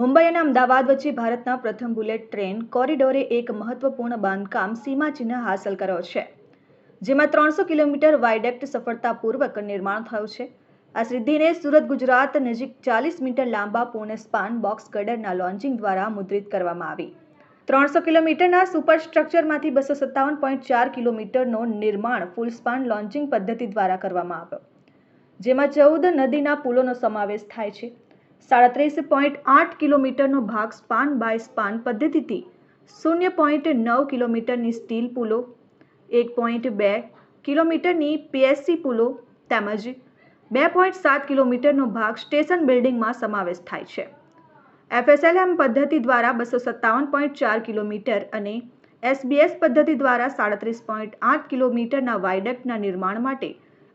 મુંબઈ અને અમદાવાદ વચ્ચે ભારતના પ્રથમ બુલેટ ટ્રેન કોરિડોરે એક મહત્વપૂર્ણ બાંધકામ સીમાચિહ્ન હાંસલ કર્યો છે, જેમાં 300 કિલોમીટર વાયડક્ટ સફળતાપૂર્વક નિર્માણ થયું છે. આ સિદ્ધિને સુરત, ગુજરાત નજીક 40 મીટર લાંબા પૂર્ણ સ્પાન બોક્સ ગર્ડરના લોન્ચિંગ દ્વારા મુદ્રિત કરવામાં આવી. 300 કિલોમીટરના સુપર સ્ટ્રક્ચરમાંથી 257.4 કિલોમીટરનો નિર્માણ ફૂલ સ્પાન લોન્ચિંગ પદ્ધતિ દ્વારા કરવામાં આવ્યો, જેમાં 14 નદીના પુલોનો સમાવેશ થાય છે. 37.8 કિલોમીટરનો ભાગ સ્પાન બાય સ્પાન પદ્ધતિથી, 0.9 કિલોમીટરની સ્ટીલ પુલો, 1.2 કિલોમીટરની પીએસસી પુલો તેમજ 2.7 કિલોમીટરનો ભાગ સ્ટેશન બિલ્ડિંગમાં સમાવેશ થાય છે. એફએસએલએમ પદ્ધતિ દ્વારા 257.4 કિલોમીટર અને એસબીએસ પદ્ધતિ દ્વારા 37.8 કિલોમીટરના વાયડક્ટના નિર્માણ માટે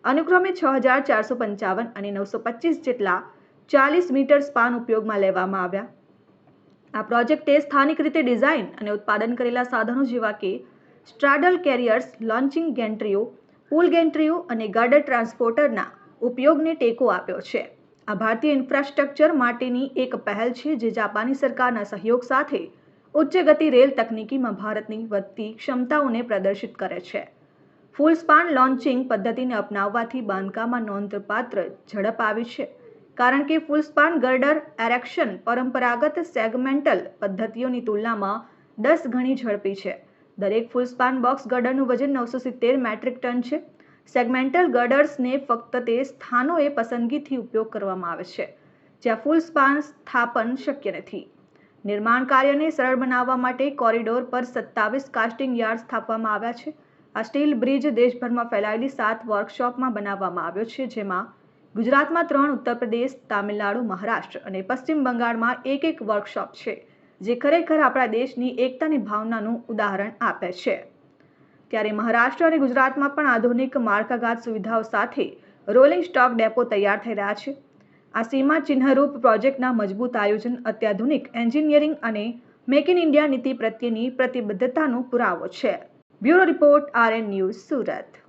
અનુક્રમે 6,455 અને 925 જેટલા 40 મીટર સ્પાન ઉપયોગમાં લેવામાં આવ્યા. આ પ્રોજેક્ટે સ્થાનિક રીતે ડિઝાઇન અને ઉત્પાદન કરેલા સાધનો જેવા કે સ્ટ્રાડલ કેરિયર્સ, લોન્ચિંગ ગેન્ટ્રીઓ, પુલ ગેન્ટ્રીઓ અને ગાર્ડર ટ્રાન્સપોર્ટરના ઉપયોગને ટેકો આપ્યો છે. આ ભારતીય ઇન્ફ્રાસ્ટ્રક્ચર માટેની એક પહેલ છે, જે જાપાની સરકારના સહયોગ સાથે ઉચ્ચ ગતિ રેલ તકનીકીમાં ભારતની વધતી ક્ષમતાઓને પ્રદર્શિત કરે છે. ફૂલ સ્પાન લોન્ચિંગ પદ્ધતિને અપનાવવાથી બાંધકામમાં નોંધપાત્ર ઝડપ આવી છે, કારણ કે ફૂલ સ્પાન ગર્ડર એરેક્શન પરંપરાગત સેગમેન્ટલ પદ્ધતિઓની તુલનામાં 10 ગણી ઝડપી છે. દરેક ફૂલ સ્પાન બોક્સ ગર્ડરનું વજન 970 મેટ્રિક ટન છે. સેગમેન્ટલ ગર્ડર્સને ફક્ત તે સ્થાનોએ પસંદગીથી ઉપયોગ કરવામાં આવે છે જ્યાં ફૂલ સ્પાન સ્થાપન શક્ય નથી. નિર્માણ કાર્યને સરળ બનાવવા માટે કોરિડોર પર 27 કાસ્ટિંગ યાર્ડ સ્થાપવામાં આવ્યા છે. આ સ્ટીલ બ્રિજ દેશભરમાં ફેલાયેલી 7 વર્કશોપમાં બનાવવામાં આવ્યો છે, જેમાં ગુજરાતમાં 3, ઉત્તર પ્રદેશ, તામિલનાડુ, મહારાષ્ટ્ર અને પશ્ચિમ બંગાળમાં એક વર્કશોપ છે, જે ખરેખર આપણા દેશની એકતાની ભાવનાનું ઉદાહરણ આપે છે. ત્યારે મહારાષ્ટ્ર અને ગુજરાતમાં પણ આધુનિક માળખાગત સુવિધાઓ સાથે રોલિંગ સ્ટોક ડેપો તૈયાર થઈ રહ્યા છે. આ સીમા ચિહ્નરૂપ પ્રોજેક્ટના મજબૂત આયોજન, અત્યાધુનિક એન્જિનિયરિંગ અને મેક ઇન ઇન્ડિયા નીતિ પ્રત્યેની પ્રતિબદ્ધતાનો પુરાવો છે. Bureau report, RN news, Surat.